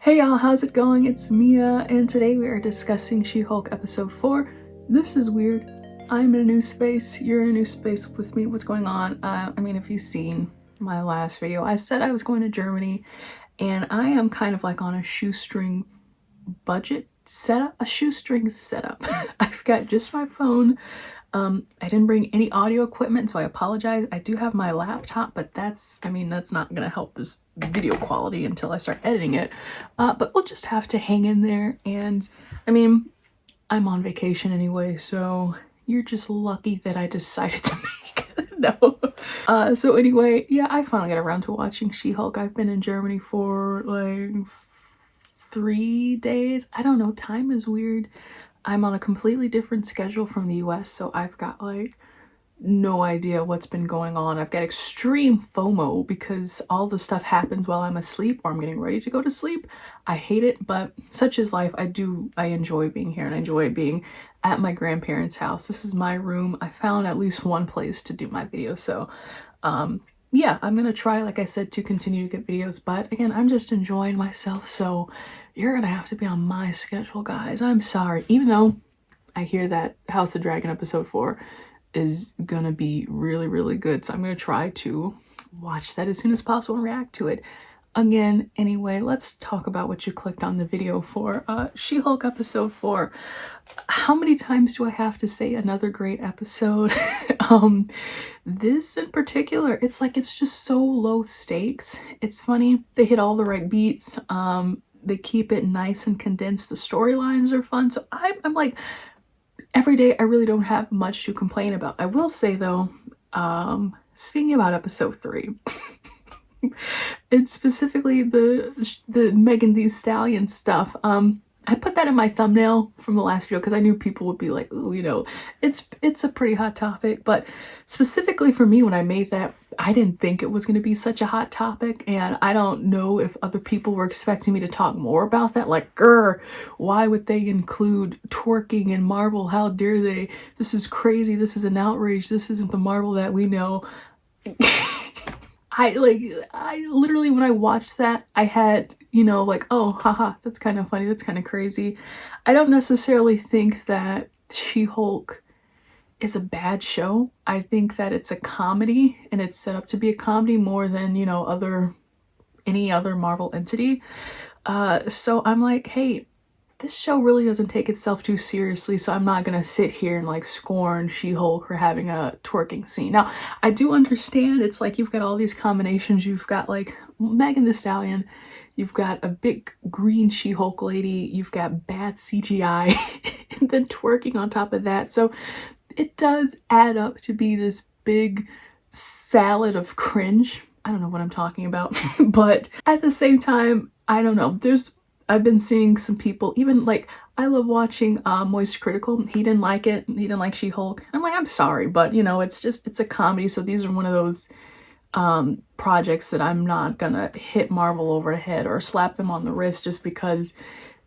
Hey y'all, how's it going? It's Mia, and today we are discussing She-Hulk episode 4. This is weird. I'm in a new space, you're in a new space with me. What's going on? If you've seen my last video, I said I was going to Germany, and I am kind of like on a shoestring budget setup, I've got just my phone. I didn't bring any audio equipment, so I apologize. I do have my laptop, but that's not gonna help this video quality until I start editing it. But we'll just have to hang in there. And I'm on vacation anyway, so you're just lucky that I decided to make no. So anyway, yeah, I finally got around to watching She-Hulk. I've been in Germany for like 3 days. I don't know, time is weird. I'm on a completely different schedule from the US, so I've got like no idea what's been going on. I've got extreme FOMO because all the stuff happens while I'm asleep or I'm getting ready to go to sleep. I hate it, but such is life. I enjoy being here, and I enjoy being at my grandparents' house. This is my room. I found at least one place to do my video, so yeah, I'm gonna try, like I said, to continue to get videos, but again, I'm just enjoying myself, so you're gonna have to be on my schedule, guys. I'm sorry. Even though I hear that House of Dragon episode 4 is gonna be really, really good, so I'm gonna try to watch that as soon as possible and react to it. Again, anyway, let's talk about what you clicked on the video for. She-Hulk episode 4. How many times do I have to say another great episode? This in particular, it's just so low stakes. It's funny. They hit all the right beats. They keep it nice and condensed. The storylines are fun. So I'm like, every day I really don't have much to complain about. I will say though, speaking about episode 3, and specifically the Megan Thee Stallion stuff, I put that in my thumbnail from the last video because I knew people would be like, ooh, you know, it's a pretty hot topic. But specifically for me, when I made that, I didn't think it was going to be such a hot topic, and I don't know if other people were expecting me to talk more about that. Like, grr, why would they include twerking in Marvel? How dare they? This is crazy. This is an outrage. This isn't the Marvel that we know. I literally, when I watched that, I had, you know, like, oh, haha, that's kind of funny, that's kind of crazy. I don't necessarily think that She-Hulk is a bad show. I think that it's a comedy, and it's set up to be a comedy more than, you know, any other Marvel entity. So I'm like, hey, this show really doesn't take itself too seriously, so I'm not gonna sit here and like scorn She-Hulk for having a twerking scene. Now, I do understand it's like you've got all these combinations. You've got like Megan Thee Stallion, you've got a big green She-Hulk lady, you've got bad CGI, and then twerking on top of that. So it does add up to be this big salad of cringe. I don't know what I'm talking about, but at the same time, I don't know. I've been seeing some people, even like, I love watching Moist Critical. He didn't like it. He didn't like She-Hulk. I'm like, I'm sorry, but you know, it's a comedy. So these are one of those projects that I'm not gonna hit Marvel over the head or slap them on the wrist just because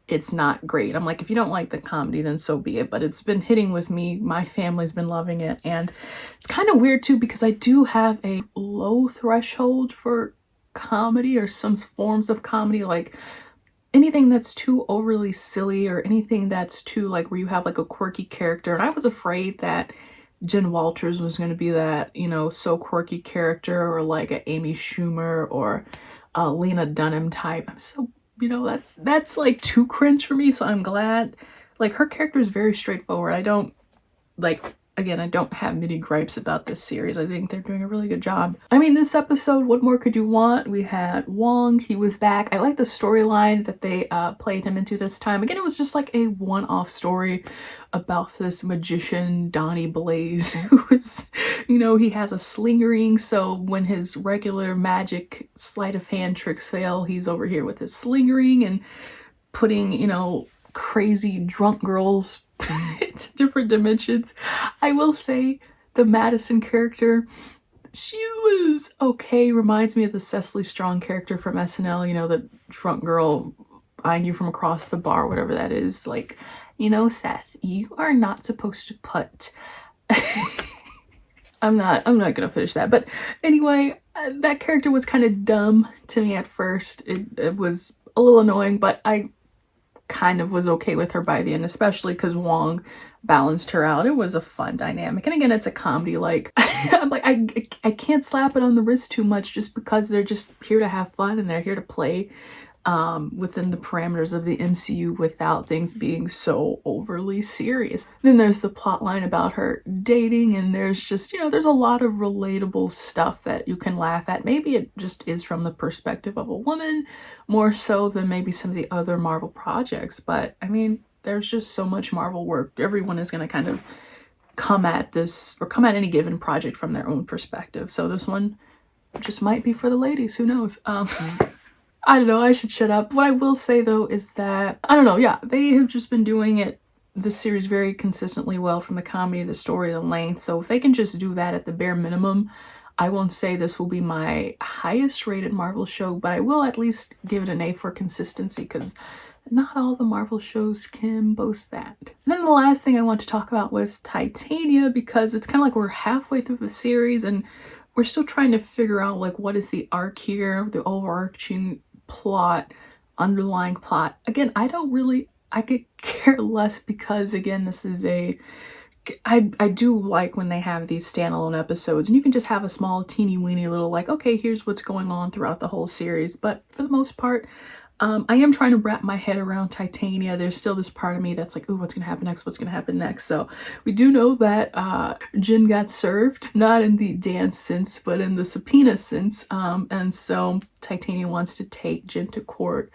it's not great. I'm like, if you don't like the comedy, then so be it. But it's been hitting with me. My family's been loving it. And it's kind of weird too, because I do have a low threshold for comedy or some forms of comedy, like anything that's too overly silly or anything that's too like where you have like a quirky character. And I was afraid that Jen Walters was going to be that, you know, so quirky character, or like a Amy Schumer or a Lena Dunham type. I'm so, you know, that's like too cringe for me. So I'm glad, like, her character is very straightforward. I don't like, again, I don't have many gripes about this series. I think they're doing a really good job. I mean, this episode, what more could you want? We had Wong, he was back. I like the storyline that they played him into this time. Again, it was just like a one-off story about this magician, Donnie Blaze, who is, you know, he has a sling ring. So when his regular magic sleight of hand tricks fail, he's over here with his sling ring and putting, you know, crazy drunk girls into different dimensions. I will say the Madison character, she was okay. Reminds me of the Cecily Strong character from SNL, you know, the drunk girl eyeing you from across the bar, whatever that is. Like, you know, Seth, you are not supposed to put I'm not gonna finish that. But anyway, that character was kind of dumb to me at first. It was a little annoying, but I kind of was okay with her by the end, especially because Wong balanced her out. It was a fun dynamic. And again, it's a comedy. Like, I'm like, I can't slap it on the wrist too much just because they're just here to have fun and they're here to play within the parameters of the MCU without things being so overly serious. Then there's the plot line about her dating, and there's just, there's a lot of relatable stuff that you can laugh at. Maybe it just is from the perspective of a woman more so than maybe some of the other Marvel projects, but I mean, there's just so much Marvel work. Everyone is going to kind of come at this or come at any given project from their own perspective. So this one just might be for the ladies, who knows? I don't know, I should shut up. What I will say though is that, I don't know, yeah, they have just been doing this series very consistently well, from the comedy, the story, the length. So if they can just do that at the bare minimum, I won't say this will be my highest rated Marvel show, but I will at least give it an A for consistency, because not all the Marvel shows can boast that. And then the last thing I want to talk about was Titania, because it's kind of like we're halfway through the series and we're still trying to figure out like what is the arc here, the overarching plot, underlying plot. Again, I could care less, because again, this is I do like when they have these standalone episodes and you can just have a small teeny weeny little like, okay, here's what's going on throughout the whole series. But for the most part, I am trying to wrap my head around Titania. There's still this part of me that's like, ooh, what's gonna happen next? What's gonna happen next? So we do know that Jin got served, not in the dance sense, but in the subpoena sense. And so Titania wants to take Jin to court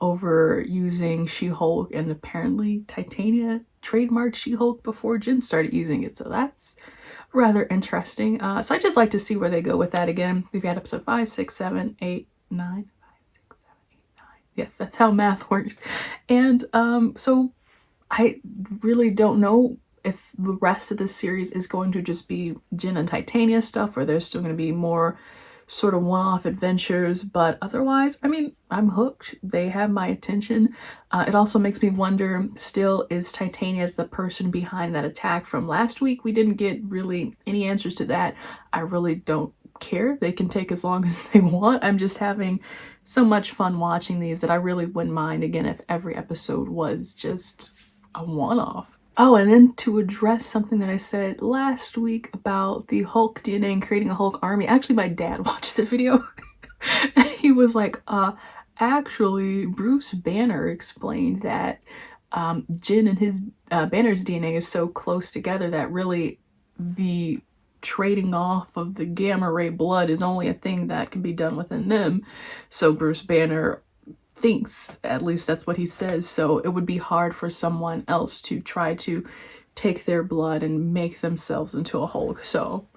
over using She-Hulk, and apparently Titania trademarked She-Hulk before Jin started using it. So that's rather interesting. So I just like to see where they go with that. Again, we've got episode 5, 6, 7, 8, 9. Yes, that's how math works. And so I really don't know if the rest of the series is going to just be Jin and Titania stuff, or there's still going to be more sort of one-off adventures. But otherwise, I mean, I'm hooked. They have my attention. It also makes me wonder, still, is Titania the person behind that attack from last week? We didn't get really any answers to that. I really don't care. They can take as long as they want. I'm just having so much fun watching these that I really wouldn't mind, again, if every episode was just a one-off. Oh, and then to address something that I said last week about the Hulk DNA and creating a Hulk army, actually my dad watched the video and he was like, actually Bruce Banner explained that Jin and his Banner's DNA is so close together that really the trading off of the gamma ray blood is only a thing that can be done within them. So Bruce Banner thinks, at least that's what he says, so it would be hard for someone else to try to take their blood and make themselves into a Hulk. So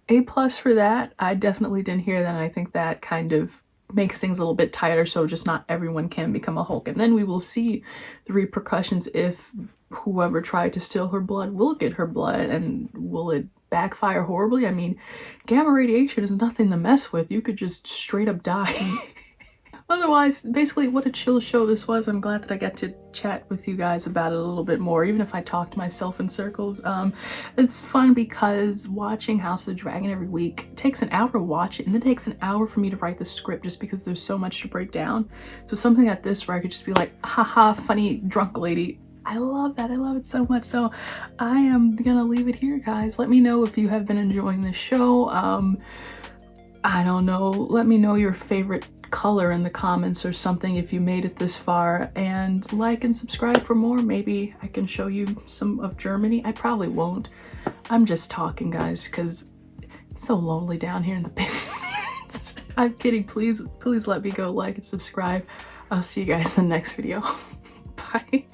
A+ for that. I definitely didn't hear that, and I think that kind of makes things a little bit tighter, so just not everyone can become a Hulk. And then we will see the repercussions if whoever tried to steal her blood will get her blood, and will it backfire horribly? I mean, gamma radiation is nothing to mess with. You could just straight up die. Otherwise, basically, what a chill show this was. I'm glad that I got to chat with you guys about it a little bit more, even if I talk to myself in circles. It's fun because watching House of the Dragon every week takes an hour to watch it, and then it takes an hour for me to write the script just because there's so much to break down. So something like this where I could just be like, haha, funny drunk lady. I love that. I love it so much. So I am gonna leave it here, guys. Let me know if you have been enjoying the show. I don't know. Let me know your favorite color in the comments or something if you made it this far, and like and subscribe for more. Maybe I can show you some of Germany. I probably won't. I'm just talking, guys, because it's so lonely down here in the basement. I'm kidding. Please let me go like and subscribe. I'll see you guys in the next video. Bye.